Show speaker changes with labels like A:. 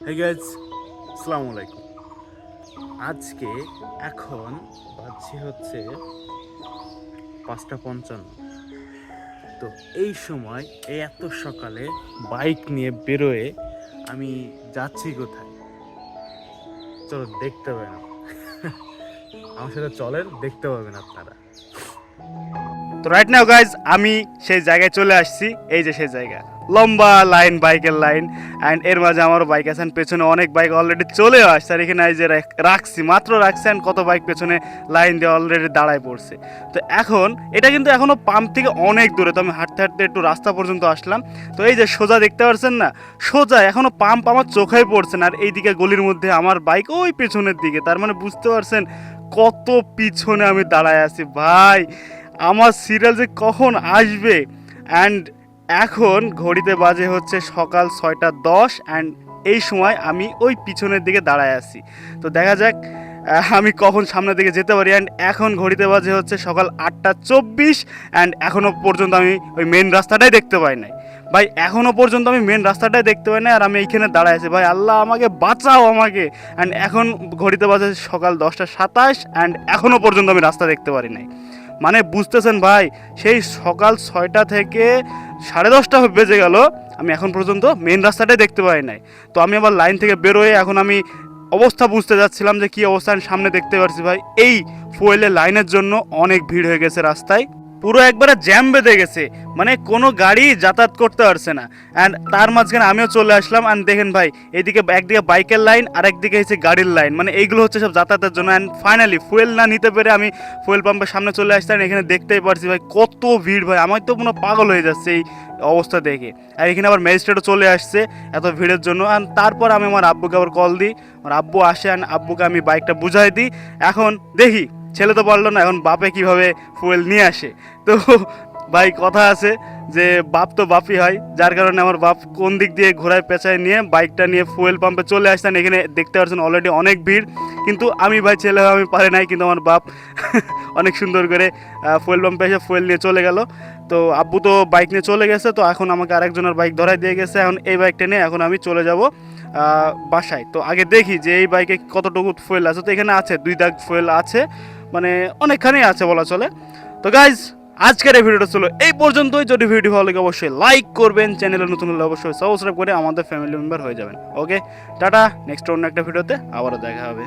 A: Hey guys, আসসালামু আলাইকুম। আজকে এখন বাজছে হচ্ছে 5:55। তো এই সময় এই এত সকালে বাইক নিয়ে বেরোয় আমি যাচ্ছি কোথায়? চলো দেখতে পাবেন। আমার সাথে চলেন, দেখতে পাবেন আপনারা। তো রাইট নাও গাইজ, আমি সেই জায়গায় চলে আসছি। এই যে সেই জায়গা, লম্বা লাইন, বাইকের লাইন। অ্যান্ড এর মাঝে আমারও বাইক আছে, and পেছনে অনেক বাইক অলরেডি চলে আসছে। আর এখানে এই যে রাখছি, মাত্র রাখছি, and কত বাইক পেছনে লাইন দিয়ে অলরেডি দাঁড়ায় পড়ছে। তো এখন এটা কিন্তু এখনও পাম্প থেকে অনেক দূরে। তো আমি হাঁটতে হাঁটতে একটু রাস্তা পর্যন্ত আসলাম। তো এই যে সোজা দেখতে পাচ্ছেন না, সোজা এখনও পাম্প আমার চোখেই পড়ছে না। আর এইদিকে গলির মধ্যে আমার বাইক ওই পেছনের দিকে। তার মানে বুঝতে পারছেন কত পিছনে আমি দাঁড়ায় আছি ভাই। আমার সিরিয়াল যে কখন আসবে। অ্যান্ড এখন ঘড়িতে বাজে হচ্ছে সকাল 6:10, অ্যান্ড এই সময় আমি ওই পিছনের দিকে দাঁড়ায় আছি। তো দেখা যাক আমি কখন সামনের দিকে যেতে পারি। অ্যান্ড এখন ঘড়িতে বাজে হচ্ছে সকাল 8:24, অ্যান্ড এখনও পর্যন্ত আমি ওই মেন রাস্তাটাই দেখতে পাই নাই ভাই। এখনও পর্যন্ত আমি মেন রাস্তাটাই দেখতে পাই না, আর আমি এইখানে দাঁড়ায় আছি ভাই। আল্লাহ আমাকে বাঁচাও আমাকে। অ্যান্ড এখন ঘড়িতে বাজে সকাল 10:27, অ্যান্ড এখনও পর্যন্ত আমি রাস্তা দেখতে পারি নাই। মানে বুঝতেছেন ভাই, সেই সকাল 6টা থেকে 10:30 বেজে গেল, আমি এখন পর্যন্ত মেন রাস্তাটাই দেখতে পাই নাই। তো আমি আবার লাইন থেকে বেরোয় এখন আমি অবস্থা বুঝতে যাচ্ছিলাম যে কী অবস্থা। সামনে দেখতে পারছি ভাই, এই ফুয়েলের লাইনের জন্য অনেক ভিড় হয়ে গেছে রাস্তায়, পুরো একবারে জ্যাম বেঁধে গেছে। মানে কোনো গাড়ি যাতায়াত করতে পারছে না। অ্যান্ড তার মাঝখানে আমিও চলে আসলাম। অ্যান্ড দেখেন ভাই, এইদিকে একদিকে বাইকের লাইন আর একদিকে হচ্ছে গাড়ির লাইন, মানে এইগুলো হচ্ছে সব যাতায়াতের জন্য। অ্যান্ড ফাইনালি ফুয়েল না নিতে পেরে আমি ফুয়েল পাম্পের সামনে চলে আসছি। আর এখানে দেখতেই পারছি ভাই কত ভিড় ভাই, আমার তো পুরো পাগল হয়ে যাচ্ছে এই অবস্থা দেখে। আর এখানে আবার ম্যাজিস্ট্রেটও চলে আসছে এত ভিড়ের জন্য। অ্যান্ড তারপর আমি আমার আব্বুকে আবার কল দিই, আমার আব্বু আসে, অ্যান্ড আব্বুকে আমি বাইকটা বুঝাই দিই। এখন দেখি, ছেলে তো পারলো না, এখন বাপে কিভাবে ফুয়েল নিয়ে আসে। তো ভাই কথা আছে যে বাপ তো বাপই হয়, যার কারণে আমার বাপ কোন দিক দিয়ে ঘোরায় পেঁচায় নিয়ে বাইকটা নিয়ে ফুয়েল পাম্পে চলে আসতেন। এখানে দেখতে পাচ্ছেন অলরেডি অনেক ভিড়, কিন্তু আমি ভাই ছেলে হয়ে আমি পারি নাই, কিন্তু আমার বাপ অনেক সুন্দর করে ফুয়েল পাম্পে এসে ফুয়েল নিয়ে চলে গেল। তো আব্বু তো বাইক নিয়ে চলে গেছে, তো এখন আমাকে আরেকজনের বাইক ধরাই দিয়ে গেছে। এখন এই বাইকটা নিয়ে এখন আমি চলে যাব বাসায়। তো আগে দেখি যে এই বাইকে কতটুকু ফুয়েল আছে। তো এখানে আছে 2 দাগ ফুয়েল আছে, মানে অনেকখানি আছে বলা চলে। তো গাইজ, আজকের এই ভিডিওটা ছিল এই পর্যন্তই। যদি ভিডিও ভালো লাগে অবশ্যই লাইক করবেন, চ্যানেলে নতুন হলে অবশ্যই সাবস্ক্রাইব করে আমাদের ফ্যামিলি মেম্বার হয়ে যাবেন। ওকে, টাটা। নেক্সট অন্য একটা ভিডিওতে আবারও দেখা হবে।